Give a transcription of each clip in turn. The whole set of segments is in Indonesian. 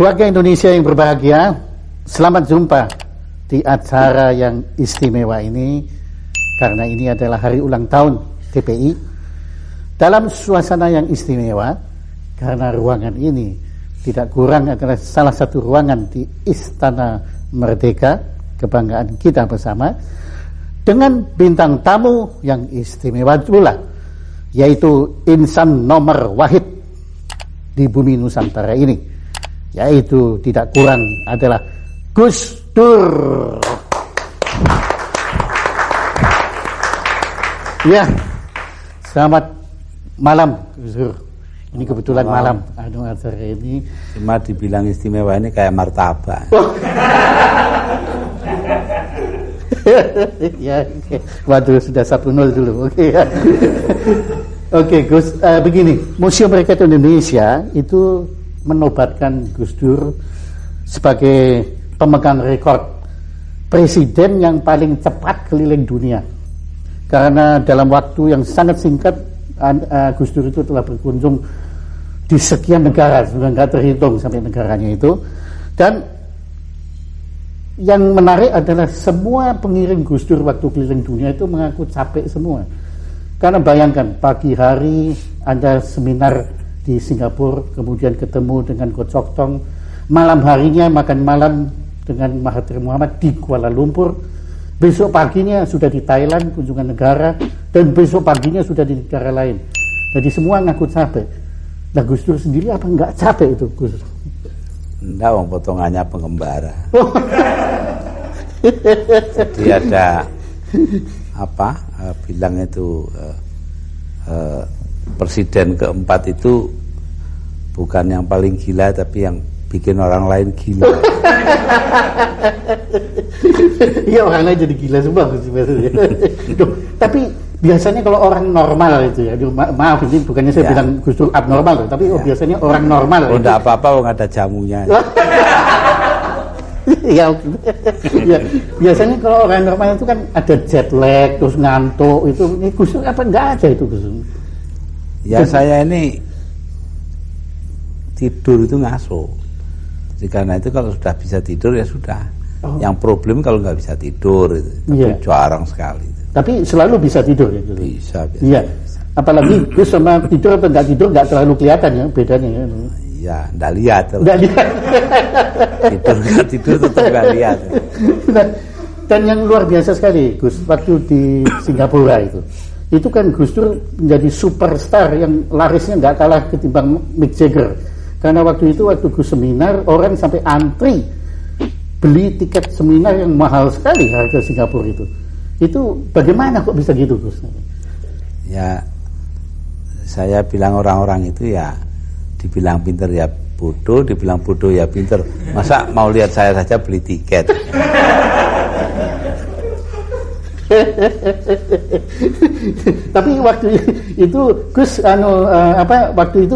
Keluarga Indonesia yang berbahagia, selamat jumpa di acara yang istimewa ini, karena ini adalah hari ulang tahun TPI. Dalam suasana yang istimewa, karena ruangan ini tidak kurang adalah salah satu ruangan di Istana Merdeka, kebanggaan kita bersama, dengan bintang tamu yang istimewa pula, yaitu insan nomor wahid di bumi Nusantara ini, yaitu tidak kurang adalah Gus Dur. Ya, selamat malam Gus Dur. Ini kebetulan malam acara ini. Cuma dibilang istimewa ini kayak martabak. Ya, okay. Waduh, sudah 1-0 dulu. Oke. Ya. Oke, Gus, begini, Museum Rakyat Indonesia itu menobatkan Gus Dur sebagai pemegang rekor presiden yang paling cepat keliling dunia. Karena dalam waktu yang sangat singkat, Gus Dur itu telah berkunjung di sekian negara, sudah nggak terhitung sampai negaranya itu. Dan yang menarik adalah semua pengiring Gus Dur waktu keliling dunia itu mengaku capek semua. Karena bayangkan, pagi hari ada seminar di Singapura, kemudian ketemu dengan Goh Chok Tong, malam harinya makan malam dengan Mahathir Mohamad di Kuala Lumpur, besok paginya sudah di Thailand kunjungan negara, dan besok paginya sudah di negara lain. Jadi semua ngaku capek. Nah, Gus Dur sendiri apa enggak capek itu, Gus? Enggak, wong potongannya pengembara. Jadi ada apa? Bilang itu presiden keempat itu bukan yang paling gila, tapi yang bikin orang lain gila. Iya, orang lain jadi gila semua. Tapi biasanya kalau orang normal itu ya, maaf ini bukannya saya bilang Gus Dur abnormal, tapi biasanya orang normal. Oh, enggak apa-apa, nggak ada jamunya. Ya, biasanya kalau orang normal itu kan ada jet lag, terus ngantuk, itu ini Gus Dur apa enggak ada itu, Gus Dur? Ya, saya ini tidur itu ngaso. Jadi karena itu kalau sudah bisa tidur ya sudah. Yang problem kalau nggak bisa tidur itu, tapi jarang sekali. Tapi selalu bisa tidur ya, Gus? Bisa. Iya. Apalagi Gus sama tidur atau nggak tidur nggak terlalu kelihatan ya bedanya ya. Ya, nggak lihat. Nggak lihat. Tidur nggak tidur tetap nggak lihat. Dan yang luar biasa sekali, Gus, waktu di Singapura itu kan Gus Dur menjadi superstar yang larisnya nggak kalah ketimbang Mick Jagger. Karena waktu Gus seminar, orang sampai antri beli tiket seminar yang mahal sekali harga Singapura itu. Itu bagaimana kok bisa gitu, Gus? Ya, saya bilang orang-orang itu ya dibilang pinter ya bodoh, dibilang bodoh ya pinter. Masa mau lihat saya saja beli tiket? Tapi waktu itu Gus waktu itu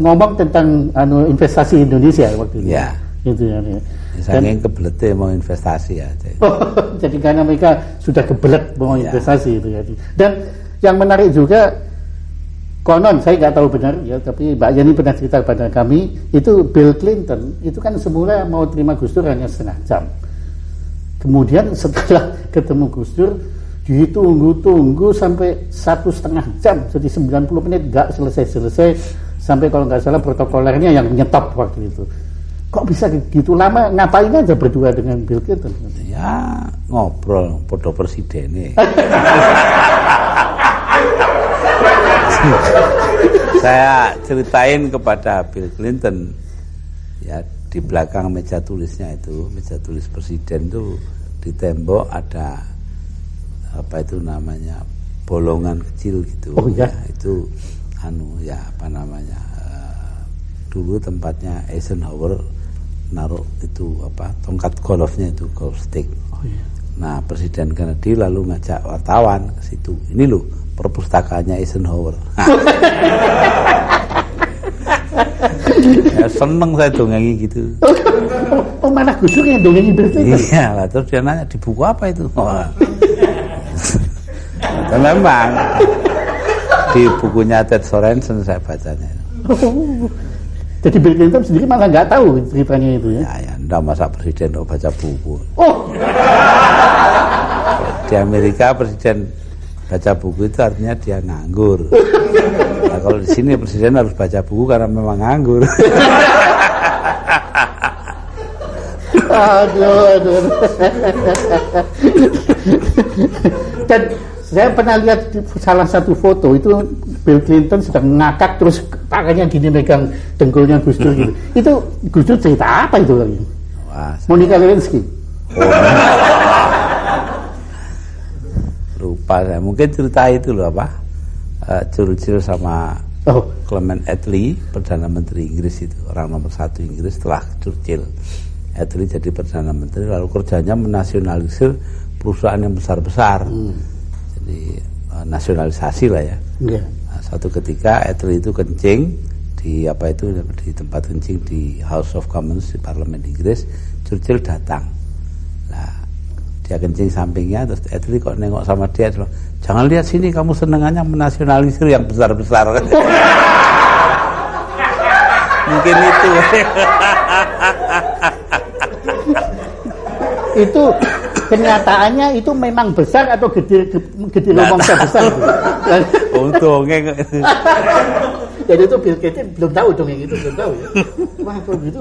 ngomong tentang investasi Indonesia waktu itu. Ya. Itu ya. Saya ingin kebelet mau investasi aja. Jadi karena mereka sudah kebelet mau investasi itu ya. Dan yang menarik juga, konon saya nggak tahu benar ya, tapi Mbak Yani pernah cerita kepada kami, itu Bill Clinton itu kan semula mau terima Gus Dur hanya setengah jam. Kemudian setelah ketemu Gus Dur ditunggu sampai 1,5 jam, jadi 90 menit nggak selesai, sampai kalau nggak salah protokolernya yang nyetop waktu itu. Kok bisa gitu lama? Ngapain aja berdua dengan Bill Clinton? Ya ngobrol, podo presiden. Saya ceritain kepada Bill Clinton, ya di belakang meja tulisnya itu, meja tulis presiden itu di tembok ada apa itu namanya bolongan kecil gitu. Oh ya, itu dulu tempatnya Eisenhower naruh itu tongkat golfnya itu, golf stick. Oh iya. Nah, Presiden Kennedy lalu ngajak wartawan ke situ. Ini loh perpustakaannya Eisenhower. Ya, seneng saya dongengi gitu. Oh, mana Gus Dur yang dongengi berarti? Iya lah, terus dia nanya di buku apa itu? Dan memang di bukunya Ted Sorensen saya bacanya. Jadi Bill Clinton sendiri malah nggak tahu ceritanya itu ya. Ya, enggak, masa presiden baca buku. Oh, Di Amerika presiden baca buku itu artinya dia nganggur. Nah, kalau di sini presiden harus baca buku karena memang nganggur. aduh. Dan saya pernah lihat di salah satu foto itu Bill Clinton sedang ngakak terus tangannya gini megang dengkulnya Gus Dur gitu. Itu Gus Dur cerita apa itu lagi? Wah, Monica Lewinsky. Lupa saya. Mungkin cerita itu loh apa? Churchill sama Clement Attlee, Perdana Menteri Inggris itu, orang nomor 1 Inggris setelah Churchill. Attlee jadi Perdana Menteri, lalu kerjanya menasionalisir perusahaan yang besar-besar. Jadi nasionalisasi lah ya. Yeah. Nah, suatu ketika Attlee itu kencing di di tempat kencing di House of Commons di Parlemen Inggris. Churchill datang. Nah, dia kencing sampingnya, terus Attlee kok nengok sama dia, jangan lihat sini, kamu senengannya menasionalisir yang besar-besar. Mungkin itu. Itu kenyataannya itu memang besar atau gede ngomong besar gitu. Untungnya. Jadi itu Bill Clinton belum tahu dong yang itu, belum tahu ya. Wah, kalau gitu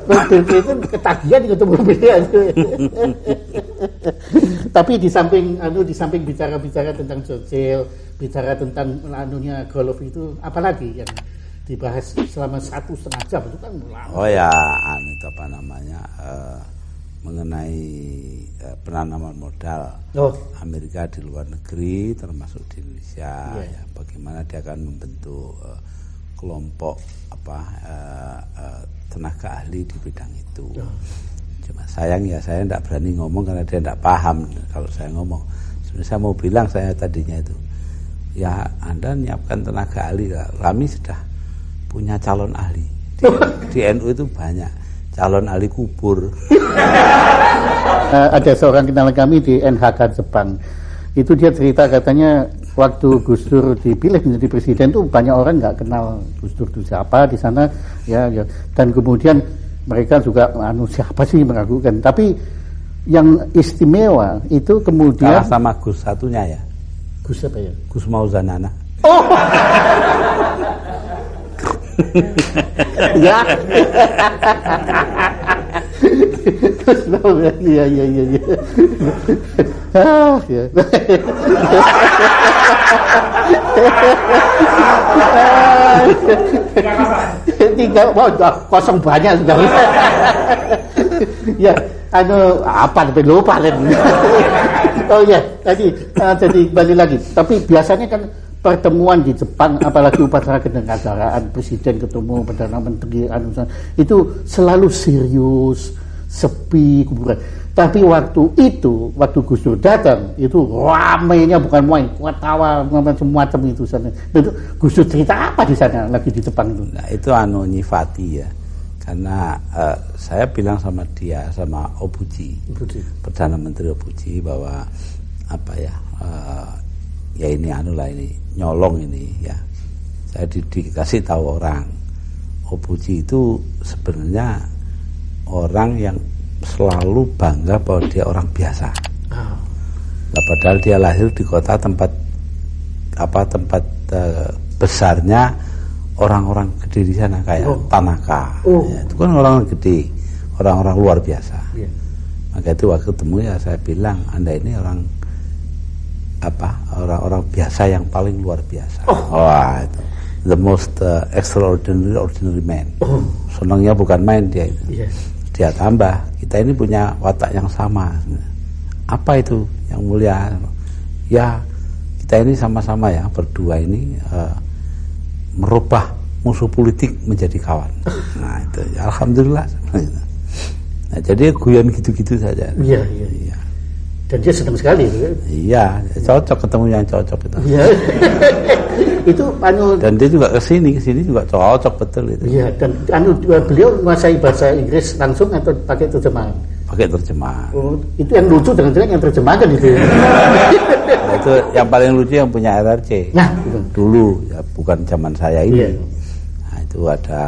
Bill Clinton ketagihan ketemu dia. Tapi di samping bicara-bicara tentang Churchill, bicara tentang golf itu, apalagi yang dibahas selama 1,5 jam itu kan lama. Oh ya, itu apa namanya, mengenai penanaman modal Amerika di luar negeri termasuk di Indonesia, ya, bagaimana dia akan membentuk kelompok tenaga ahli di bidang itu. Cuma sayang ya, saya tidak berani ngomong karena dia tidak paham. Kalau saya ngomong, sebenarnya saya mau bilang, saya tadinya itu, ya Anda menyiapkan tenaga ahli, kami sudah punya calon ahli di NU itu banyak calon ahli kubur. Ada seorang kenalan kami di NHK Jepang, itu dia cerita katanya waktu Gus Dur dipilih menjadi presiden tuh banyak orang nggak kenal Gus Dur itu siapa di sana ya, dan kemudian mereka juga siapa sih meragukan, tapi yang istimewa itu kemudian kalah sama Gus satunya ya, Gus apa ya, Gus Mauzanana. Ya. Iya. Ya. Tiga, kosong banyak sudah. Ya, apa tapi lupa kan. Oh ya, jadi balik lagi. Tapi biasanya kan pertemuan di Jepang, apalagi upacara kenegaraan presiden ketemu perdana menteri itu selalu serius, sepi, kuburan. Tapi waktu Gus Dur datang itu ramainya bukan main, ketawa macam-macam itu sana. Itu Gus Dur cerita apa di sana lagi di Jepang itu? Nah, itu nyifati ya. Karena saya bilang sama dia, sama Obuchi. Perdana Menteri Obuchi, bahwa ya ini ini nyolong ini ya. Saya dikasih tahu orang, Obuchi itu sebenarnya orang yang selalu bangga bahwa dia orang biasa. Nah, padahal dia lahir di kota tempat besarnya orang-orang gede di sana kayak Tanaka. Ya, itu kan orang gede, orang-orang luar biasa. Maka itu waktu ketemu ya saya bilang, Anda ini orang-orang biasa yang paling luar biasa. Wah, itu the most extraordinary man. Senangnya bukan main dia itu. Dia tambah, kita ini punya watak yang sama. Apa itu yang mulia? Ya, kita ini sama-sama ya berdua ini merubah musuh politik menjadi kawan. Nah itu ya, alhamdulillah. Nah, jadi guyon gitu-gitu saja. Iya. Dan dia senang sekali. Iya, cocok ketemu yang cocok itu. Iya. Itu dan dia juga kesini juga cocok betul itu. Iya, dan beliau menguasai bahasa Inggris langsung atau pakai terjemahan? Pakai terjemahan. Oh, itu yang lucu dengan yang terjemahkan itu. Nah, itu yang paling lucu yang punya RRC. Nah, dulu ya, bukan zaman saya ini. Iya. Nah, itu ada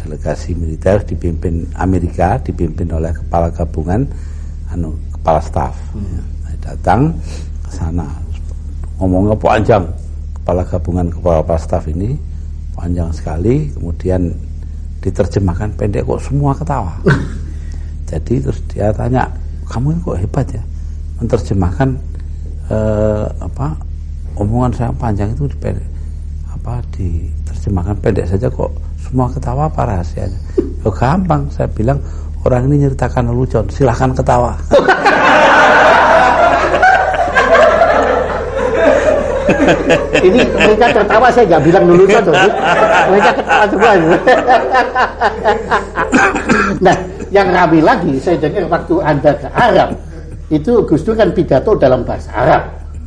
delegasi militer dipimpin Amerika, dipimpin oleh kepala gabungan, kepala staf. Datang ke sana, ngomongnya panjang, kepala gabungan, kepala staf ini panjang sekali, kemudian diterjemahkan pendek, kok semua ketawa. Jadi terus dia tanya, kamu ini kok hebat ya, menerjemahkan omongan saya panjang itu diterjemahkan pendek saja kok semua ketawa, apa rahasianya? Oh, gampang, saya bilang orang ini nyeritakan lelucon, silahkan ketawa. Ini mereka tertawa, saya nggak bilang lelucon tuh. Mereka ketawa semua. Nah, yang ramai lagi, saya dengar waktu Anda ke Arab, itu Gus Dur kan pidato dalam bahasa Arab.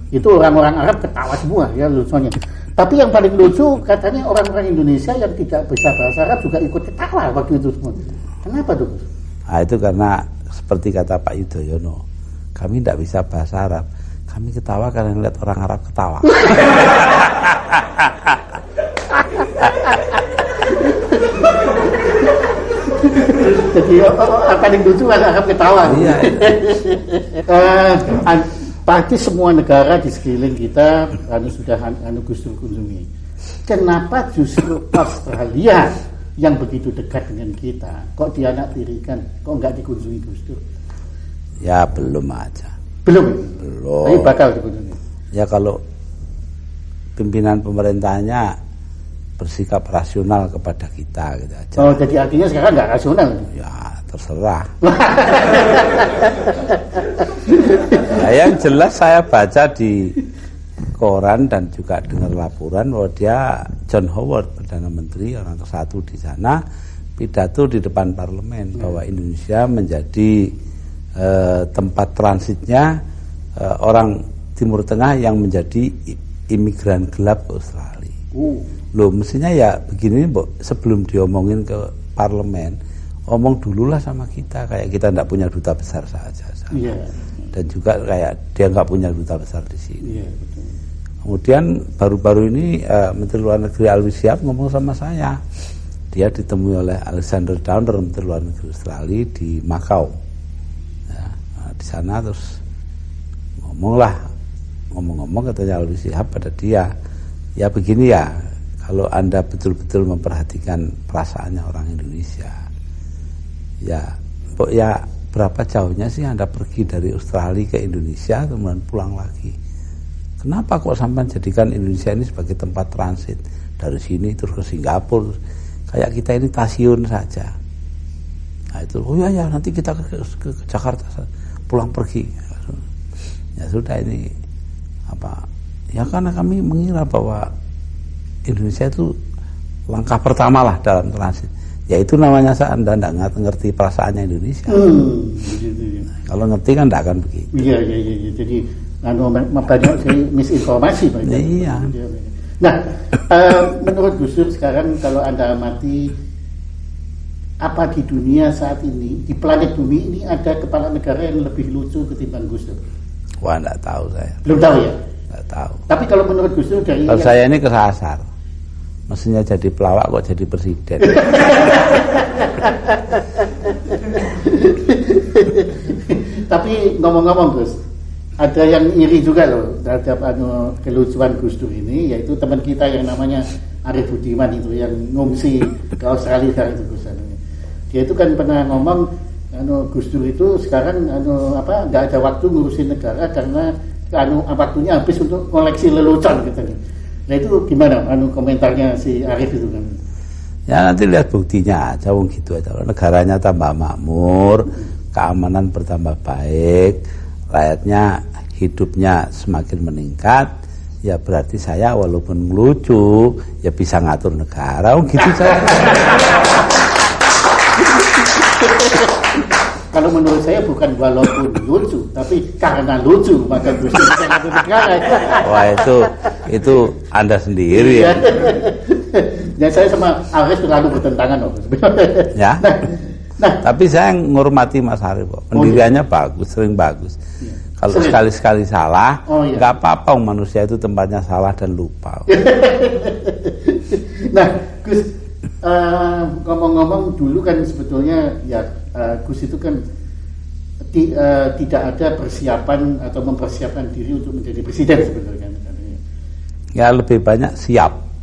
Itu orang-orang Arab ketawa semua ya lucunya. Tapi yang paling lucu katanya orang-orang Indonesia yang tidak bisa bahasa Arab juga ikut ketawa waktu itu semua. Kenapa tuh? Nah, itu karena seperti kata Pak Yudhoyono, kami tidak bisa bahasa Arab, kami ketawa karena melihat orang Arab ketawa. Jadi paling lucu kan Arab ketawa. Iya. Pasti semua negara di sekeliling kita sudah Gus Dur kunjungi. Kenapa justru Australia yang begitu dekat dengan kita kok dianaktirikan, kok nggak dikunjungi Gus Dur? Ya belum aja. Belum. Tapi bakal dikunjungi. Ya kalau pimpinan pemerintahnya bersikap rasional kepada kita gitu aja. Oh, jadi artinya sekarang nggak rasional? Ya terserah. Nah, yang jelas saya baca di koran dan juga dengar laporan bahwa dia, John Howard, Perdana Menteri, orang ke-1 di sana, pidato di depan parlemen bahwa Indonesia menjadi tempat transitnya orang Timur Tengah yang menjadi imigran gelap ke Australia. Loh, mestinya ya begini, sebelum diomongin ke parlemen, omong dululah sama kita, kayak kita tidak punya duta besar saja. Iya. Dan juga kayak dia nggak punya duta besar di sini. Iya, betul. Kemudian baru-baru ini Menteri Luar Negeri Alwi Siap ngomong sama saya. Dia ditemui oleh Alexander Downer, Menteri Luar Negeri Australia di Macau. Ya, di sana terus ngomong katanya Alwi Siap pada dia, ya begini ya, kalau Anda betul-betul memperhatikan perasaannya orang Indonesia, ya berapa jauhnya sih Anda pergi dari Australia ke Indonesia kemudian pulang lagi? Kenapa kok sampai jadikan Indonesia ini sebagai tempat transit dari sini terus ke Singapura, kayak kita ini stasiun saja? Nah itu, oh ya nanti kita ke Jakarta pulang pergi. Ya sudah, ini ya karena kami mengira bahwa Indonesia itu langkah pertama lah dalam transit. Ya itu namanya Anda tidak ngerti perasaannya Indonesia. Nah, kalau ngerti kan tidak akan begitu. Iya. Jadi banyak misinformasi. Iya. Nah, menurut Gus Dur sekarang kalau Anda amati, apa di dunia saat ini, di planet bumi ini ada kepala negara yang lebih lucu ketimbang Gus Dur? Wah, tidak tahu saya. Belum tahu ya? Tidak tahu. Tapi kalau menurut Gus Dur dari kalau saya ini kesasar. Mestinya jadi pelawak kok jadi presiden. Tapi ngomong-ngomong Gus, ada yang iri juga loh terhadap kelucuan Gus Dur ini, yaitu teman kita yang namanya Arif Budiman itu yang ngungsi ke Australia itu Gus. Dia itu kan pernah ngomong Gus Dur itu sekarang nggak ada waktu ngurusin negara karena waktunya habis untuk koleksi lelucon gitu. Nah itu gimana komentarnya si Arif itu kan? Ya nanti lihat buktinya aja, gitu aja. Negaranya tambah makmur, keamanan bertambah baik, rakyatnya hidupnya semakin meningkat, ya berarti saya walaupun lucu ya bisa ngatur negara, gitu saya. Kalau menurut saya bukan walaupun lucu, tapi karena lucu maka Gus Dur bisa ngatur negara. Wah itu Anda sendiri ya. Dan saya sama Arif terlalu bertentangan loh. Ya. Nah, tapi saya menghormati Mas Arif kok. Pendiriannya bagus, sering bagus. Ya. Kalau sekali-sekali salah, nggak apa-apa, manusia itu tempatnya salah dan lupa. Nah, Gus, ngomong-ngomong dulu kan sebetulnya ya Gus itu kan tidak ada persiapan atau mempersiapkan diri untuk menjadi presiden sebetulnya. Ya lebih banyak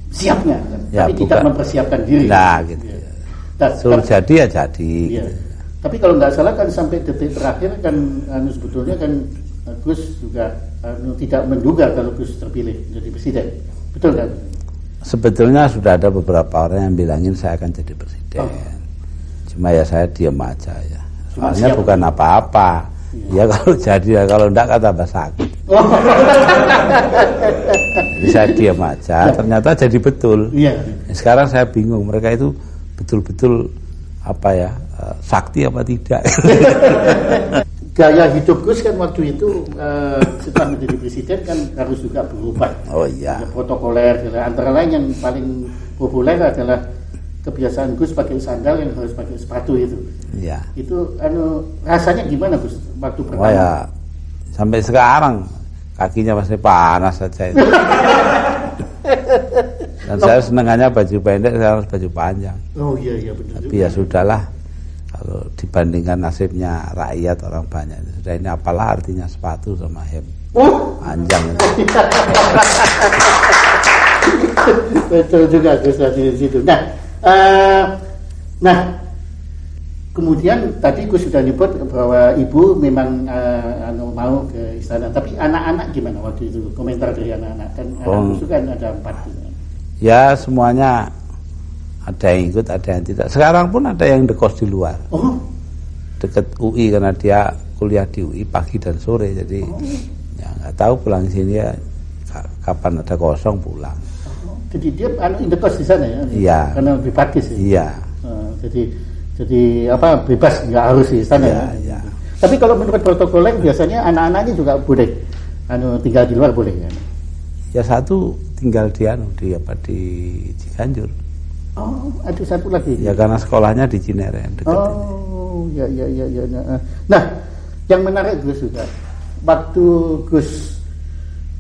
Siapnya kan? Ya, tapi tidak mempersiapkan diri. Nah gitu. Ya. Suruh jadi ya jadi. Ya. Gitu. Tapi kalau nggak salah kan sampai detik terakhir kan sebetulnya kan Gus juga tidak menduga kalau Gus terpilih menjadi presiden. Betul kan? Sebetulnya sudah ada beberapa orang yang bilangin saya akan jadi presiden. Cuma ya saya diam aja ya. Soalnya bukan apa-apa. Ya kalau jadi ya, kalau enggak kan tambah sakit. Jadi saya diam aja. Ternyata jadi betul. Iya. Sekarang saya bingung mereka itu betul-betul apa ya, sakti apa tidak. Gaya hidup Gus kan waktu itu setelah menjadi presiden kan harus juga berubah. Oh iya. Protokoler, antara lain yang paling populer adalah kebiasaan Gus pakai sandal yang harus pakai sepatu itu. Iya. Itu rasanya gimana Gus waktu pertama? Oh ya, sampai sekarang kakinya masih panas saja itu. Dan saya senangannya baju pendek, saya harus baju panjang. Oh iya benar. Tapi ya sudahlah. Kalau dibandingkan nasibnya rakyat orang banyak, sudah ini apalah artinya sepatu sama hem panjang itu. Betul juga Gus di situ. Nah, kemudian tadi Gus sudah nyebut bahwa ibu memang mau ke istana. Tapi anak-anak gimana waktu itu? Komentar dari anak-anak kan anak Gus kan ada 4. Ya semuanya. Ada yang ikut, ada yang tidak. Sekarang pun ada yang dekos di luar. Oh. Deket UI karena dia kuliah di UI pagi dan sore. Jadi ya nggak tahu pulang sini ya kapan ada kosong pulang. Jadi dia indekos di sana ya? Iya. Karena lebih praktis ya? Iya. Jadi apa bebas nggak harus di sana ya? Iya. Tapi kalau menurut protokolnya biasanya anak-anaknya juga boleh tinggal di luar boleh ya? Ya satu tinggal di Ciganjur. Oh, ada satu lagi. Ya karena sekolahnya di Cinere dekat. Oh, ya. Nah, yang menarik Gus juga, waktu Gus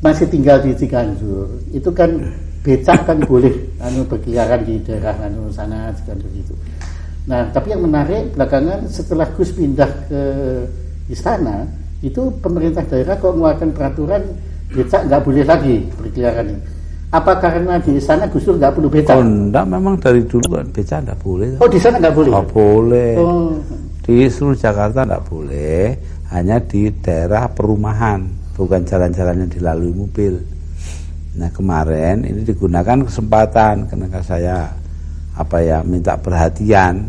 masih tinggal di Ciganjur, itu kan becak kan boleh berkeliaran di daerah sana Ciganjur itu. Nah, tapi yang menarik belakangan setelah Gus pindah ke istana, itu pemerintah daerah kok mengeluarkan peraturan becak nggak boleh lagi berkeliaran ini. Apa karena di sana Gus Dur nggak perlu becak? Oh enggak, memang dari dulu kan becak nggak boleh. Oh di sana nggak boleh? Nggak boleh. Oh. Di seluruh Jakarta nggak boleh, hanya di daerah perumahan, bukan jalan-jalan yang dilalui mobil. Nah kemarin ini digunakan kesempatan karena saya minta perhatian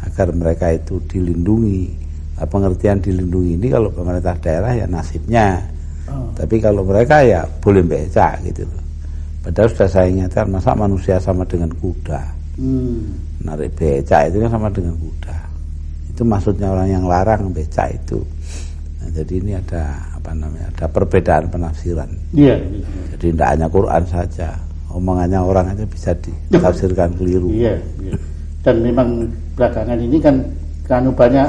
agar mereka itu dilindungi. Nah, pengertian dilindungi ini kalau pemerintah daerah ya nasibnya. Tapi kalau mereka ya boleh becak gitu loh. Padahal sudah saya ingatkan, masa manusia sama dengan kuda. Narik becak itu kan sama dengan kuda. Itu maksudnya orang yang larang becak itu. Nah, jadi ini ada ada perbedaan penafsiran. Iya. Jadi tidak hanya Quran saja, omongannya orang aja bisa ditafsirkan keliru. Iya. Dan memang belakangan ini kan banyak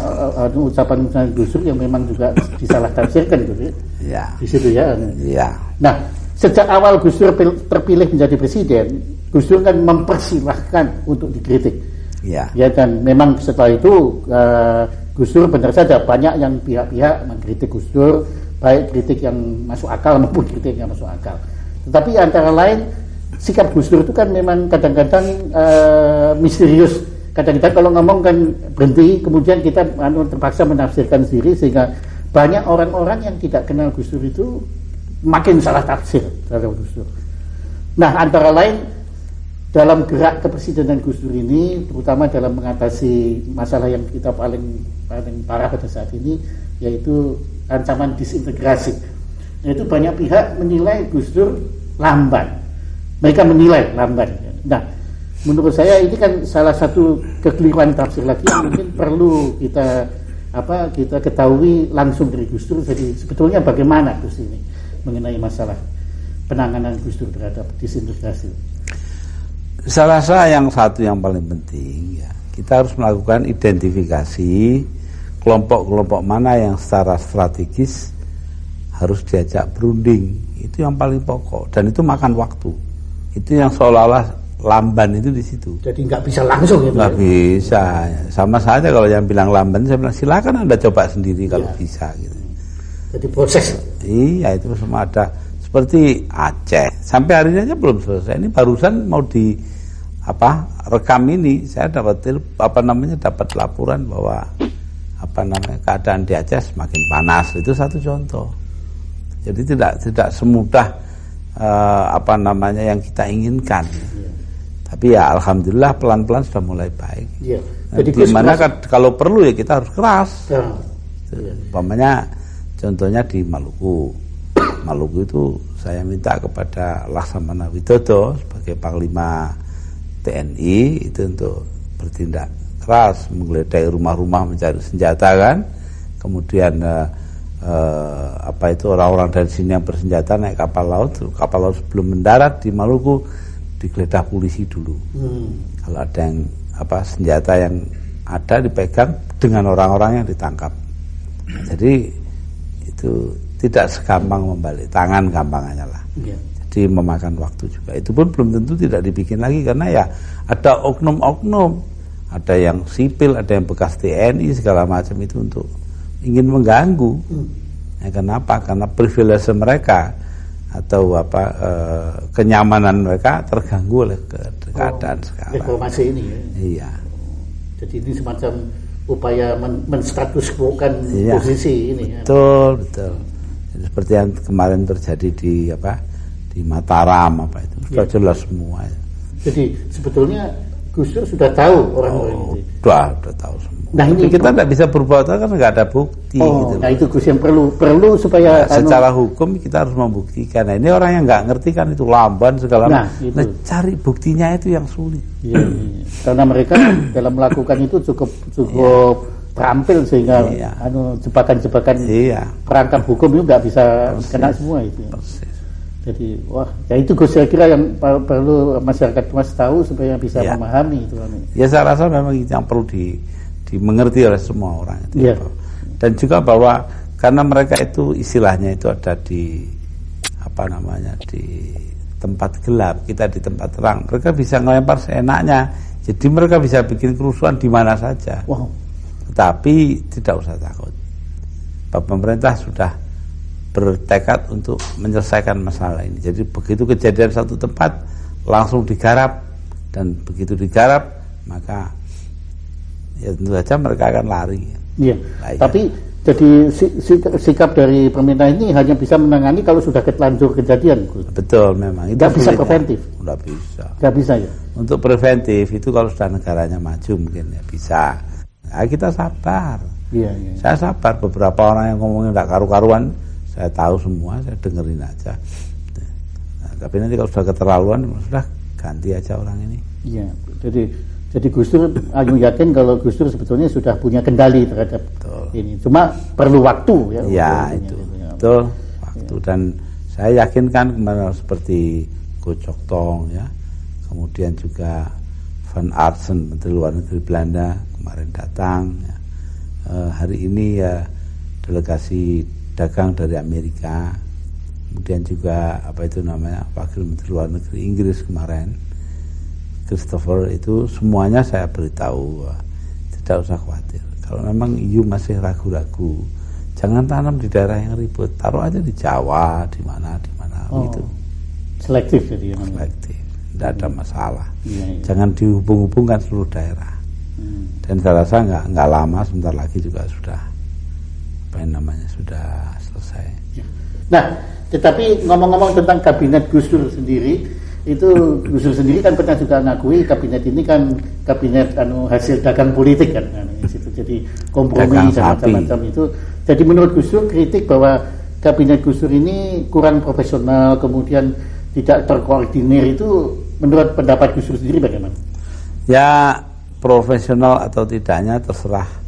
ucapan-ucapan Gus Dur yang memang juga disalah tafsirkan gitu. Iya. Di situ ya. Iya. Nah, sejak awal Gus Dur terpilih menjadi presiden, Gus Dur kan mempersilahkan untuk dikritik. Iya. Ya dan memang setelah itu Gus Dur benar saja banyak yang pihak-pihak mengkritik Gus Dur, baik kritik yang masuk akal maupun kritik yang masuk akal. Tetapi antara lain sikap Gus Dur itu kan memang kadang-kadang misterius. Kadang-kadang kalau ngomong kan berhenti, kemudian kita terpaksa menafsirkan sendiri sehingga banyak orang-orang yang tidak kenal Gus Dur itu makin salah tafsir terhadap Gus Dur. Nah, antara lain dalam gerak kepresidenan Gus Dur ini, terutama dalam mengatasi masalah yang kita paling parah pada saat ini, yaitu ancaman disintegrasi. Yaitu banyak pihak menilai Gus Dur lamban. Mereka menilai lamban. Nah, menurut saya ini kan salah satu kekeliruan tafsir lagi yang mungkin perlu kita ketahui langsung dari Gus Dur. Jadi sebetulnya bagaimana Gus ini mengenai masalah penanganan Gus Dur terhadap disintegrasi? Saya rasa yang paling penting ya, kita harus melakukan identifikasi kelompok-kelompok mana yang secara strategis harus diajak berunding. Itu yang paling pokok dan itu makan waktu. Itu yang seolah-olah lamban itu di situ. Jadi nggak bisa langsung gitu. Nggak bisa. Sama saja kalau yang bilang lamban, saya bilang silakan Anda coba sendiri kalau bisa gitu. Jadi proses. Iya, itu semua ada. Seperti Aceh, sampai hari ini aja belum selesai. Ini barusan mau rekam ini, saya dapat laporan bahwa keadaan di Aceh semakin panas. Itu satu contoh. Jadi tidak semudah yang kita inginkan. Tapi ya alhamdulillah pelan-pelan sudah mulai baik. Iya. Jadi dimana kalau perlu ya kita harus keras. Ya. Umpamanya contohnya di Maluku. Maluku itu saya minta kepada Laksamana Widodo sebagai Panglima TNI itu untuk bertindak keras, menggeledah rumah-rumah mencari senjata kan. Kemudian orang-orang dari sini yang bersenjata naik kapal laut sebelum mendarat di Maluku digeledah polisi dulu. Kalau ada yang senjata yang ada dipegang dengan orang-orang yang ditangkap. Jadi itu tidak segampang membalik tangan gampangannya lah. Jadi memakan waktu juga. Itu pun belum tentu tidak dibikin lagi karena ya ada oknum-oknum, ada yang sipil, ada yang bekas TNI segala macam itu untuk ingin mengganggu. Ya, kenapa? Karena privilege mereka atau kenyamanan mereka terganggu oleh keadaan sekarang. Reformasi ini ya. Iya. Jadi ini semacam upaya menstatus quo-kan posisi ini. Betul. Jadi seperti yang kemarin terjadi di Mataram itu sudah jelas semua. Jadi sebetulnya Gus Dur sudah tahu orang-orang itu. Sudah tahu semua. Nah, tapi kita tidak bisa berbuat karena nggak ada bukti. Gitu. Nah itu Gus yang perlu supaya secara hukum kita harus membuktikan. Nah, ini orang yang nggak ngerti kan itu lamban segala macam. Nah, cari buktinya itu yang sulit. Iya. Karena mereka dalam melakukan itu cukup terampil sehingga jebakan-jebakan perangkap hukum itu nggak bisa kena semua itu. Jadi ya itu Gus saya kira yang perlu masyarakat luas tahu supaya bisa memahami itu. Ya saya rasa memang yang perlu dimengerti oleh semua orang itu. Dan juga bahwa karena mereka itu istilahnya itu ada di di tempat gelap, kita di tempat terang. Mereka bisa ngelempar seenaknya. Jadi mereka bisa bikin kerusuhan di mana saja. Tetapi tidak usah takut. Pemerintah sudah bertekad untuk menyelesaikan masalah ini. Jadi begitu kejadian satu tempat langsung digarap, dan begitu digarap maka ya tentu saja mereka akan lari. Iya. Tapi jadi sikap dari pemerintah ini hanya bisa menangani kalau sudah terlanjur kejadian. Betul, memang. Tidak bisa preventif. Tidak bisa. Tidak bisa ya. Untuk preventif itu kalau sudah negaranya maju mungkin ya bisa. Nah, kita sabar. Iya. Saya sabar. Beberapa orang yang ngomongin tidak karu-karuan, saya tahu semua, saya dengerin aja. Nah, tapi nanti kalau sudah keterlaluan, sudah ganti aja orang ini. Iya. Jadi Gus Dur, aku yakin kalau Gus Dur sebetulnya sudah punya kendali terhadap ini. Cuma perlu waktu ya. Ya itu. Betul. Waktu dan saya yakin kan kemarin seperti Go Chok Tong ya. Kemudian juga Van Artsen, Menteri Luar Negeri Belanda kemarin datang ya. Hari ini ya delegasi dagang dari Amerika, kemudian juga Wakil Menteri Luar Negeri Inggris kemarin, Christopher, itu semuanya saya beritahu, tidak usah khawatir. Kalau memang EU masih ragu-ragu, jangan tanam di daerah yang ribut, taruh aja di Jawa, di mana gitu. Selektif jadi. Selektif, tidak ada masalah. Jangan dihubung-hubungkan seluruh daerah. Dan saya rasa nggak lama, sebentar lagi juga sudah sudah selesai. Nah, tetapi ngomong-ngomong tentang kabinet Gus Dur sendiri, itu Gus Dur sendiri kan pernah juga mengakui kabinet ini kan kabinet hasil dagang politik kan, jadi kompromi dan macam-macam itu. Jadi menurut Gus Dur kritik bahwa kabinet Gus Dur ini kurang profesional, kemudian tidak terkoordinir, itu menurut pendapat Gus Dur sendiri bagaimana? Ya, profesional atau tidaknya terserah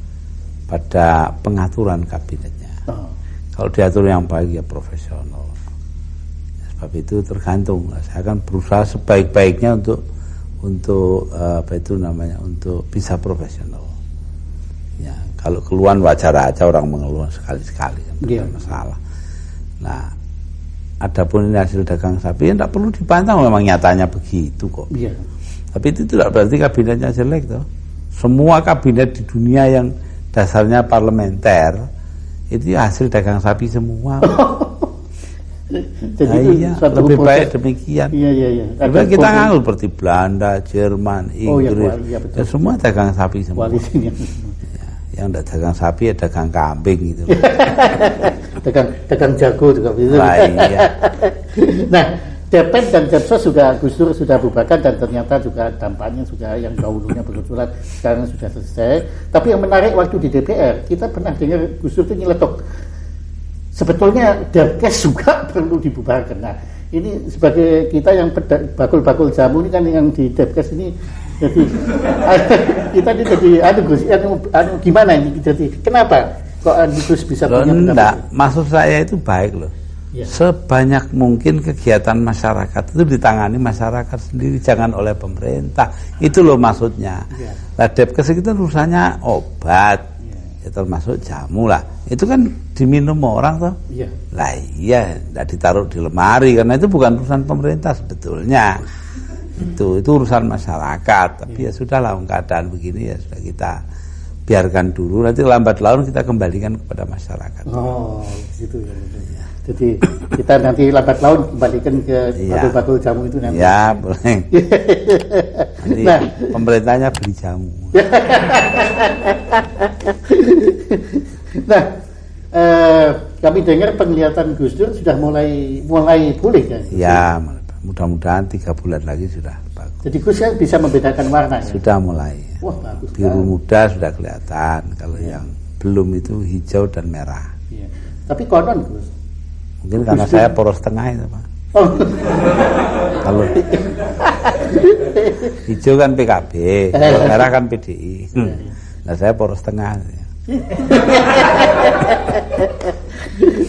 pada pengaturan kabinetnya. Kalau diatur yang baik ya profesional. Sebab itu tergantung. Saya akan berusaha sebaik-baiknya untuk untuk bisa profesional. Ya, kalau keluhan wajar aja orang mengeluh sekali-sekali, tidak masalah. Nah, adapun ini hasil dagang sapi, ya tidak perlu dibantah, memang nyatanya begitu kok. Tapi itu tidak berarti kabinetnya jelek toh. Semua kabinet di dunia yang dasarnya parlementer itu hasil dagang sapi semua. Jadi nah, itu iya, suatu lebih proses. baik demikian. Iya. Lebih baik kita nganggur seperti Belanda, Jerman, Inggris, betul. ya semua dagang sapi semua. Koalisinya. Ya, yang tidak dagang sapi ya dagang kambing gitu. dagang jago juga gitu. Nah, iya. Nah, Depen dan Demsos sudah Gus Dur sudah bubarkan dan ternyata juga dampaknya sudah yang dahulunya bergejolak sekarang sudah selesai. Tapi yang menarik waktu di DPR kita pernah dengar Gus Dur itu nyeletuk. Sebetulnya Depkes juga perlu dibubarkan. Nah, ini sebagai kita yang bakul-bakul jamu ini kan yang di Depkes ini jadi kita ini jadi Gus gimana ini jadi kenapa kok Gus bisa punya pendapat? Enggak, maksud saya itu baik loh. Ya. Sebanyak mungkin kegiatan masyarakat itu ditangani masyarakat sendiri, jangan oleh pemerintah. Itu loh maksudnya. Ya. Nah, Depkes itu urusannya obat, ya, termasuk jamu lah. Itu kan diminum orang toh. Ya. Lah iya, tidak ditaruh di lemari karena itu bukan urusan pemerintah sebetulnya. Itu urusan masyarakat. Tapi ya sudahlah, keadaan begini ya sudah kita biarkan dulu. Nanti lambat laun kita kembalikan kepada masyarakat. Oh, gitu ya. Jadi kita nanti lambat laun kembalikan ke bakul-bakul jamu itu nanti. Ya, boleh. Nanti nah, pemerintahnya beli jamu. Nah, kami dengar penglihatan Gus Dur sudah mulai pulih kan? Ya, mudah-mudahan 3 bulan lagi sudah bagus. Jadi Gus kan bisa membedakan warna ya? Sudah mulai. Wah, bagus. Biru muda sudah kelihatan. Kalau yang belum itu hijau dan merah. Ya. Tapi konon Gus, mungkin karena saya poros tengah itu Pak. Oh. Kalau hijau kan PKB, kalau merah kan PDI. Nah saya poros tengah.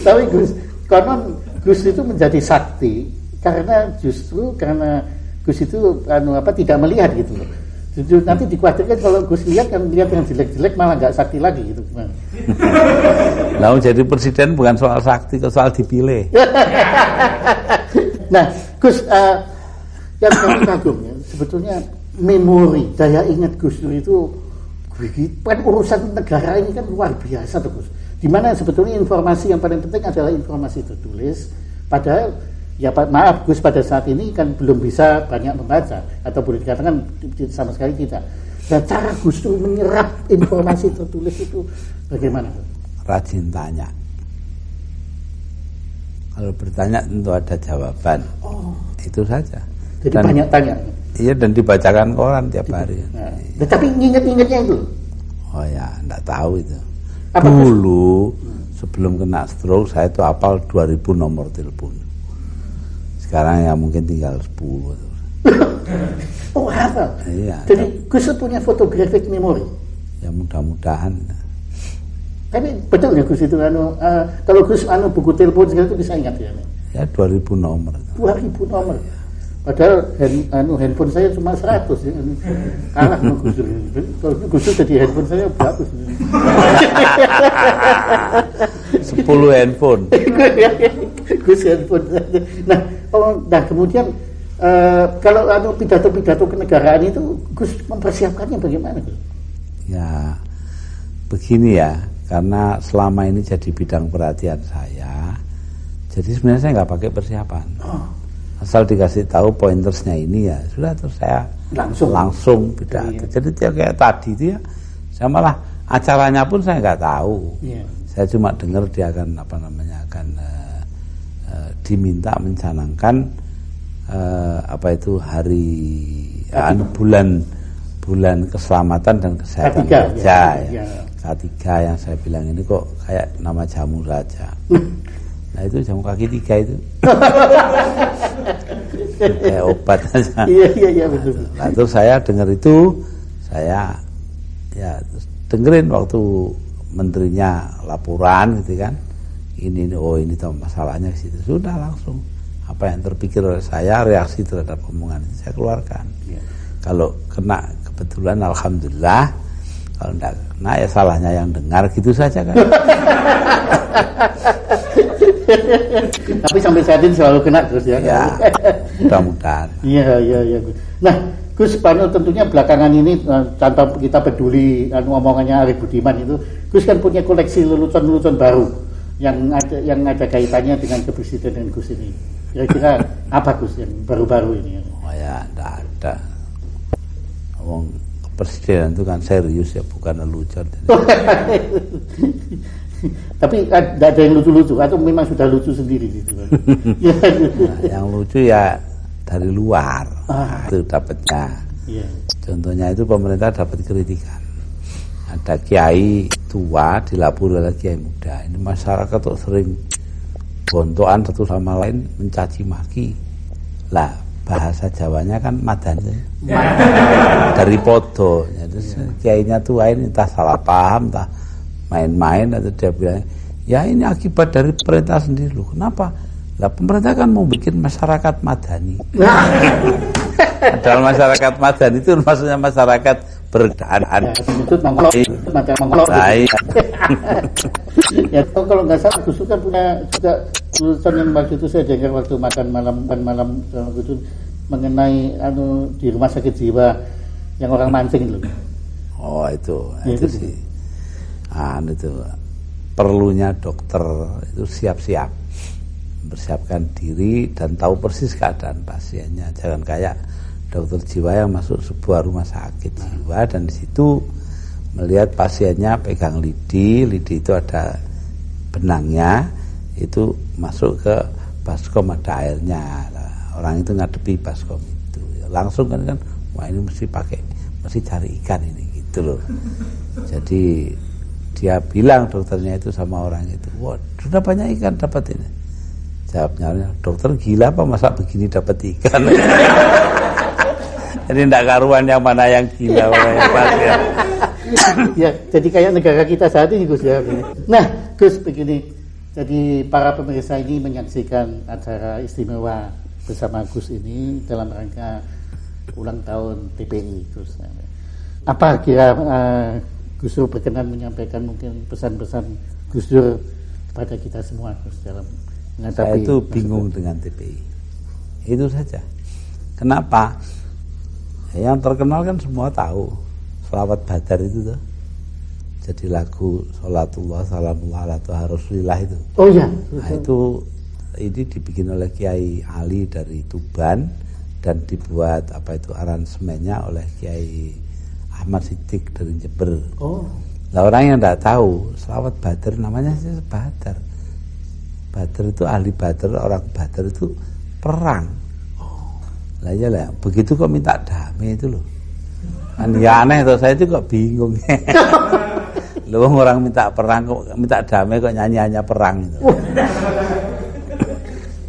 Tapi Gus, konon Gus itu menjadi sakti karena Gus itu tidak melihat gitu loh. Nanti dikhawatirkan kalau Gus lihat yang jelek-jelek malah nggak sakti lagi gitu. Nah, jadi presiden bukan soal sakti, soal dipilih. Nah, Gus, yang kami kagum ya, sebetulnya memori, daya ingat Gus Dur itu kan urusan negara ini kan luar biasa tuh Gus. Dimana sebetulnya informasi yang paling penting adalah informasi tertulis. Padahal ya maaf Gus, pada saat ini kan belum bisa banyak membaca atau boleh dikatakan sama sekali tidak. Dan cara Gus Dur menyerap informasi tertulis itu bagaimana? Rajin tanya. Kalau bertanya tentu ada jawaban. Oh. Itu saja. Jadi dan, banyak tanya. Iya, dan dibacakan koran tiap hari. Nah, tapi ingat-ingatnya itu? Oh ya, enggak tahu itu. Apa dulu sebelum kena stroke saya itu hafal 2000 nomor telepon. Sekarang ya mungkin tinggal 10. Oh, hafal? Iya. Jadi Gus punya photographic memory? Ya mudah-mudahan. Tapi betul ya Gus itu kalau Gus buku telepon segala itu bisa ingat ya? Ya 2000 nomor. 2000 nomor. Padahal handphone saya cuma 100 ya. Kalah sama Gus Dur. Kalau Gus Dur jadi handphone saya bagus. 10 handphone. Gus handphone. Nah kemudian kalau pidato-pidato kenegaraan itu Gus mempersiapkannya bagaimana? Ya begini ya, karena selama ini jadi bidang perhatian saya, jadi sebenarnya saya nggak pakai persiapan. Asal dikasih tahu pointersnya ini ya sudah, terus saya langsung pidato. Jadi kayak tadi itu ya, saya malah acaranya pun saya nggak tahu. Saya cuma dengar dia akan diminta mencanangkan bulan keselamatan dan kesehatan kerja ya. K3 yang saya bilang ini kok kayak nama jamu saja. Nah itu jamu kaki 3 itu. Kayak obat saja. Iya betul. Nah terus saya dengar itu, saya ya terus dengerin waktu menterinya laporan gitu kan. Ini tahu masalahnya di situ. Sudah langsung apa yang terpikir oleh saya, reaksi terhadap omongan itu saya keluarkan. Kalau kena kebetulan alhamdulillah, kalau enggak kena ya salahnya yang dengar, gitu saja kan. Tapi sampai saat ini selalu kena terus ya. Ya, mudah-mudahan. Iya. Nah, Gus Pano tentunya belakangan ini tanpa kita peduli omongannya Arief Budiman itu, Gus kan punya koleksi lelucon-lelucon baru yang ada kaitannya dengan kepresidenan Gus ini. Kira-kira apa Gus yang baru-baru ini? Oh ya, enggak ada. Ngomong kepresidenan itu kan serius ya, bukan lelucon. Tapi tidak ada yang lucu-lucu atau memang sudah lucu sendiri gitu. Nah, yang lucu ya dari luar itu dapatnya. Iya. Contohnya itu pemerintah dapat kritikan. Ada kiai tua dilapor oleh kiai muda. Ini masyarakat tuh sering bontokan satu sama lain mencaci maki. Lah bahasa Jawanya kan madani. Dari podo. Terus kiainya tua ini entah salah paham, entah main-main atau dia bilang, ya ini akibat dari pemerintah sendiri loh. Kenapa? Lah pemerintah kan mau bikin masyarakat madani. Padahal masyarakat madani itu maksudnya masyarakat berdaan. Ya kalau nggak salah Gus kan punya juga tulisan yang waktu itu saya dengar waktu makan malam itu mengenai di rumah sakit jiwa yang orang mancing loh. Oh itu sih. Itu perlunya dokter itu siap-siap mempersiapkan diri dan tahu persis keadaan pasiennya. Jangan kayak dokter jiwa yang masuk sebuah rumah sakit jiwa dan di situ melihat pasiennya pegang lidi itu ada benangnya, itu masuk ke baskom ada airnya. Orang itu ngadepi baskom itu langsung kan wah ini mesti cari ikan ini gitu loh. Jadi dia bilang dokternya itu sama orang itu, wah sudah banyak ikan dapat ini. Jawabnya, dokter gila apa masa begini dapat ikan? Jadi tidak karuan yang mana yang gila, mana yang pasien. Ya, jadi kayak negara kita saat ini Gus ya. Nah, Gus begini, jadi para pemirsa ini menyaksikan acara istimewa bersama Gus ini dalam rangka ulang tahun TPI Gus. Apa kira Gus Dur berkenan menyampaikan mungkin pesan-pesan Gus Dur kepada kita semua Gus dalam saya itu bingung dengan TPI. Itu saja. Kenapa? Yang terkenal kan semua tahu. Sholawat Badar itu tuh. Jadi lagu Sholatullah Salamullah ala Toha Rasulillah itu. Oh iya. Nah, itu ini dibikin oleh Kiai Ali dari Tuban dan dibuat aransemennya oleh Kiai Ahmad Siddiq dari Jember. Oh. Nah, orang yang tidak tahu Sholawat Badar namanya sih Badar. Badar itu ahli Badar, orang Badar itu perang. Lah ya lah, begitu kok minta damai itu loh. Kan ya aneh tuh, saya itu kok bingung. Loh orang minta perang kok minta damai kok nyanyi-nyanyi perang itu.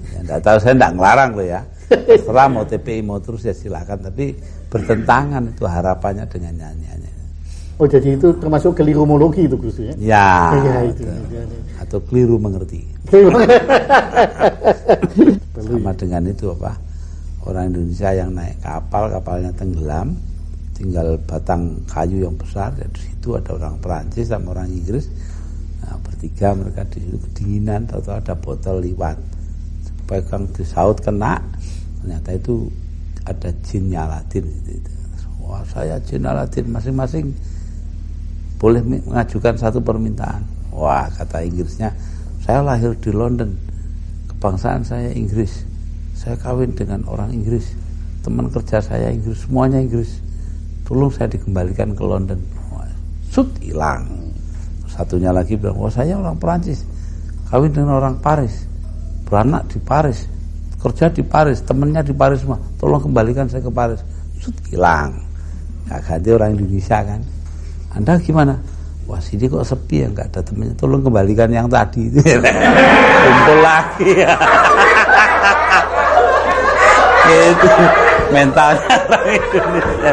Ya enggak tahu, saya enggak ngelarang loh ya. Setelah mau TPI mau terus ya silakan, tapi bertentangan itu harapannya dengan nyanyiannya. Oh jadi itu termasuk kelirumologi itu Gus ya? Ya itu. Atau keliru mengerti. Sama dengan itu apa? Orang Indonesia yang naik kapalnya tenggelam, tinggal batang kayu yang besar. Di situ ada orang Perancis sama orang Inggris. Nah, bertiga mereka di situ kedinginan, atau ada botol liwat. Pegang di saut kena, ternyata itu ada jinnya Aladin gitu. Wah saya jin Aladin, masing-masing boleh mengajukan satu permintaan. Wah kata Inggrisnya, saya lahir di London, kebangsaan saya Inggris, saya kawin dengan orang Inggris, teman kerja saya Inggris, semuanya Inggris, tolong saya dikembalikan ke London. Wah, hilang. Satunya lagi bilang, saya orang Perancis, kawin dengan orang Paris, beranak di Paris, kerja di Paris, temennya di Paris semua, tolong kembalikan saya ke Paris. Hilang. Gak ganti orang Indonesia kan. Anda gimana? Wah sini kok sepi ya, nggak ada temennya, tolong kembalikan yang tadi. Kumpul lagi ya. Itu mentalnya orang Indonesia.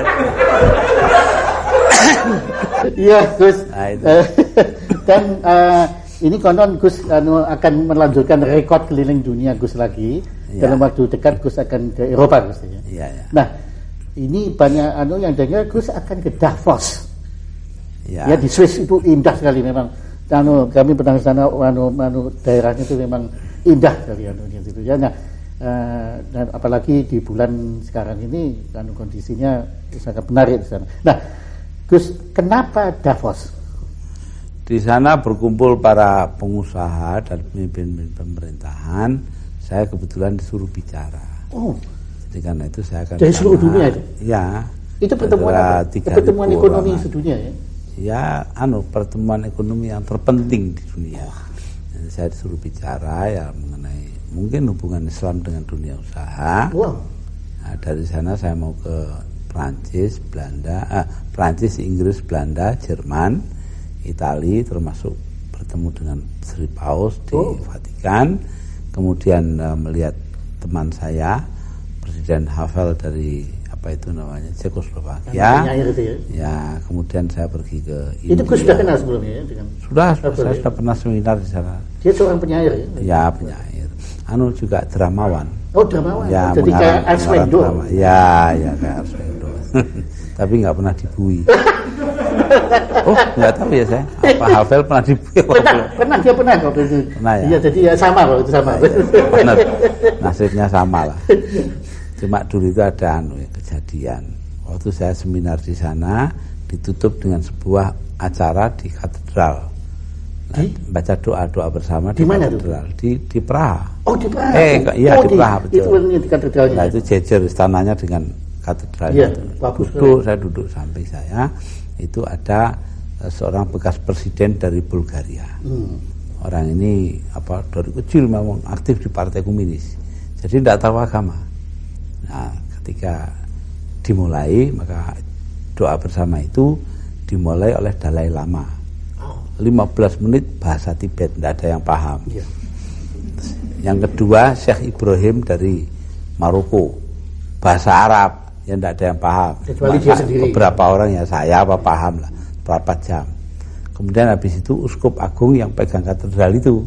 Iya Gus. Nah, Dan ini konon Gus akan melanjutkan rekor keliling dunia Gus lagi. Ya. Dalam waktu dekat Gus akan ke Eropa Gus ya. Iya, ya. Nah ini banyak yang dengar Gus akan ke Davos. Ya di Swiss itu indah sekali memang. Kami pernah ke sana, daerahnya itu memang indah sekali gitu ya. Nah, Dan apalagi di bulan sekarang ini kan kondisinya sangat menarik di sana. Nah, Gus, kenapa Davos? Di sana berkumpul para pengusaha dan pemimpin pemerintahan. Saya kebetulan disuruh bicara. Oh, jadi karena itu saya akan dari seluruh dunia itu? Ya. Itu pertemuan apa? Pertemuan ekonomi sedunia ya? Ya, pertemuan ekonomi yang terpenting di dunia. Jadi saya disuruh bicara ya mengenai mungkin hubungan Islam dengan dunia usaha. Wow. Nah, dari sana saya mau ke Prancis, Prancis, Inggris, Belanda, Jerman, Italia, termasuk bertemu dengan Sri Paus di Vatikan. Kemudian melihat teman saya, Presiden Havel dari Cekoslovakia. Ya, kemudian saya pergi ke India. Itu Gus sudah kenal sebelumnya ya dengan? Saya sudah pernah seminar di sana. Dia seorang penyair ya? Ya, penyair. Juga dramawan. Oh, dramawan. Ya, jadi kayak Arswendo. Ya, kayak Arswendo. Tapi nggak pernah dibui. Oh, nggak tahu ya saya. Apa Havel pernah dibui? Pernah dia pernah waktu itu. Pernah ya. Iya, jadi ya sama kalau itu sama. Benar. Nasibnya sama lah. Cuma dulu itu ada kejadian. Waktu saya seminar di sana ditutup dengan sebuah acara di katedral. Nah, baca doa-doa bersama di katedral di Praha. Oh, di Praha. Iya, di Praha betul. Itu di katedralnya. Nah, itu jejer istananya dengan katedralnya. Iya, saya duduk samping saya itu ada seorang bekas presiden dari Bulgaria. Orang ini dari kecil memang aktif di Partai Komunis. Jadi tidak tahu agama. Nah, ketika dimulai, maka doa bersama itu dimulai oleh Dalai Lama. 15 menit bahasa Tibet, tidak ada yang paham. Ya. Yang kedua, Syekh Ibrahim dari Maroko, bahasa Arab, yang tidak ada yang paham. Kecuali dia sendiri. Beberapa orang ya saya paham lah, berapa jam. Kemudian habis itu Uskup Agung yang pegang katedral itu,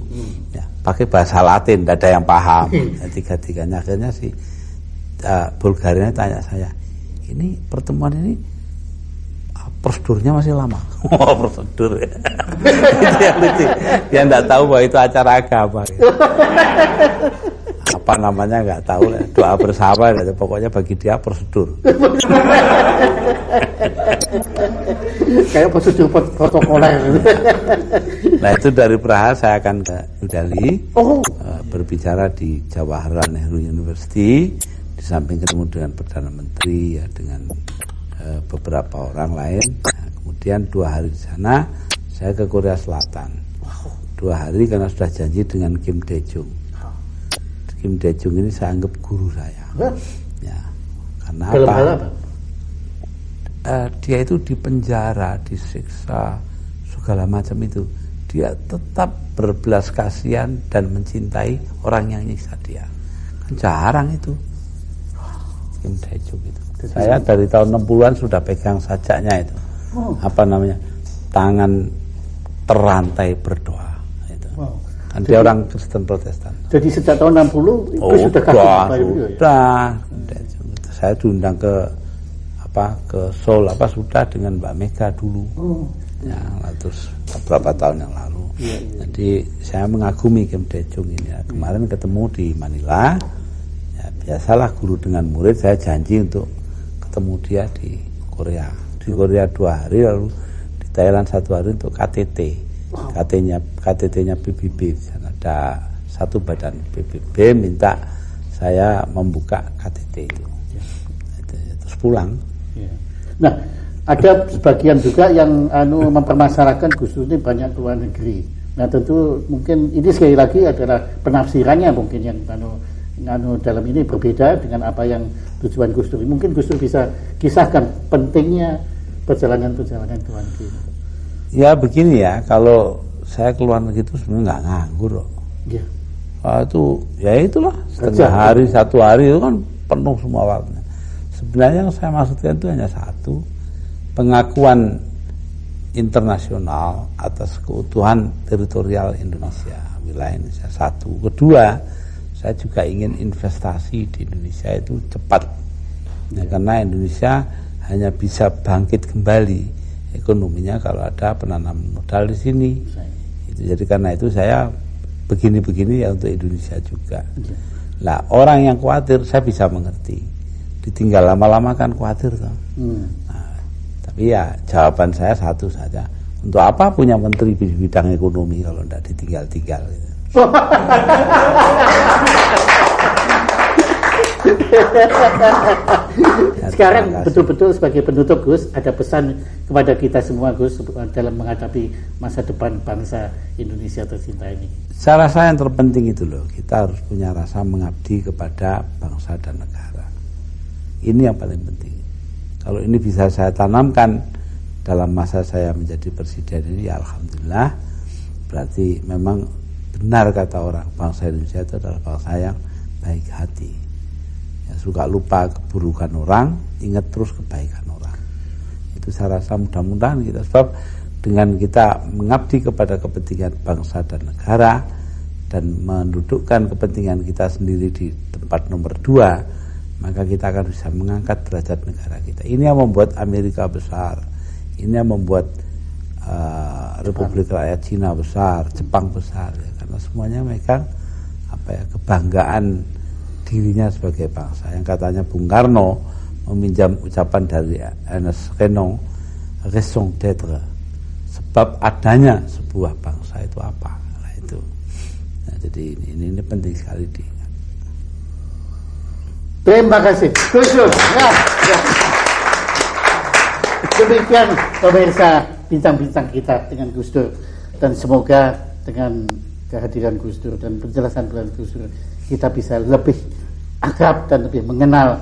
ya, pakai bahasa Latin, tidak ada yang paham. Tiga-tiganya akhirnya Bulgaria tanya saya, ini pertemuan ini prosedurnya masih lama. Oh, prosedur ya. Dia tidak tahu bahwa itu acara agama. Apa namanya nggak tahu, doa bersama, pokoknya bagi dia prosedur. Kayak prosedur protokoler. Nah, itu dari Praha saya akan ke New Delhi, berbicara di Jawaharlal Nehru University. Di samping ketemu dengan Perdana Menteri, ya, dengan beberapa orang lain. Nah, kemudian 2 hari di sana saya ke Korea Selatan. 2 hari karena sudah janji dengan Kim Dae-jung. Kim Dae-jung ini saya anggap guru saya. Ya, karena apa? Dia itu dipenjara, disiksa, segala macam itu. Dia tetap berbelas kasihan dan mencintai orang yang nyiksa dia. Kan jarang itu. Kim Dae-jung itu. Saya dari tahun 60-an sudah pegang sajaknya itu. Tangan terantai berdoa itu. Kan dia orang Kristen Protestan. Jadi sejak tahun 60 itu sudah sudah. Saya diundang ke Seoul sudah dengan Mbak Mega dulu. Ya, terus beberapa tahun yang lalu. Jadi saya mengagumi Kim Dae-jung ini. Kemarin ketemu di Manila. Biasalah guru dengan murid, saya janji untuk ketemu dia di Korea. Di Korea 2 hari, lalu di Thailand 1 hari untuk KTT. KTT-nya PBB. Ada satu badan PBB minta saya membuka KTT itu. Terus pulang. Nah, ada sebagian juga yang mempermasalahkan Gus Dur ini banyak ke luar negeri. Nah, tentu mungkin ini sekali lagi adalah penafsirannya mungkin yang dalam ini berbeda dengan apa yang tujuan Gus Dur. Mungkin Gus Dur bisa kisahkan pentingnya perjalanan-perjalanan ke luar negeri. Ya begini ya, kalau saya ke luar negeri itu sebenarnya nggak nganggur kok. Ya. Itu ya itulah setengah hari, 1 hari itu kan penuh semua waktunya. Sebenarnya yang saya maksudkan itu hanya satu, pengakuan internasional atas keutuhan teritorial Indonesia, wilayah Indonesia. 1. Kedua, saya juga ingin investasi di Indonesia itu cepat. Ya, karena Indonesia hanya bisa bangkit kembali ekonominya kalau ada penanaman modal di sini. Jadi karena itu saya begini-begini ya untuk Indonesia juga. Lah orang yang khawatir saya bisa mengerti. Ditinggal lama-lama kan khawatir toh. Nah, tapi ya jawaban saya satu saja. Untuk apa punya menteri di bidang ekonomi kalau tidak ditinggal-tinggal gitu. Sekarang betul-betul sebagai penutup Gus, ada pesan kepada kita semua Gus dalam menghadapi masa depan bangsa Indonesia tercinta ini. Saya rasa yang terpenting itu loh, kita harus punya rasa mengabdi kepada bangsa dan negara. Ini yang paling penting. Kalau ini bisa saya tanamkan dalam masa saya menjadi presiden ini, ya alhamdulillah, berarti memang benar kata orang, bangsa Indonesia itu adalah bangsa yang baik hati. Ya, suka lupa keburukan orang, ingat terus kebaikan orang. Itu saya rasa mudah-mudahan kita, sebab dengan kita mengabdi kepada kepentingan bangsa dan negara dan mendudukkan kepentingan kita sendiri di tempat nomor 2, maka kita akan bisa mengangkat derajat negara kita. Ini yang membuat Amerika besar, ini yang membuat Republik Rakyat Cina besar, Jepang besar, ya, karena semuanya megang kebanggaan dirinya sebagai bangsa. Yang katanya Bung Karno meminjam ucapan dari Ernest Renan, raison d'être, sebab adanya sebuah bangsa itu apa. Nah itu. Nah, jadi ini penting sekali diingat. Terima kasih Gus Dur. Demikian pemirsa bincang-bincang kita dengan Gus Dur, dan semoga dengan kehadiran Gus Dur dan penjelasan Gus Dur kita bisa lebih akrab dan lebih mengenal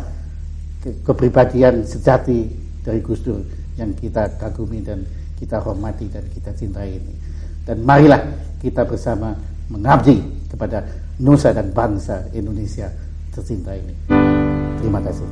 kepribadian sejati dari Gus Dur yang kita kagumi dan kita hormati dan kita cintai ini. Dan marilah kita bersama mengabdi kepada nusa dan bangsa Indonesia tercinta ini. Terima kasih.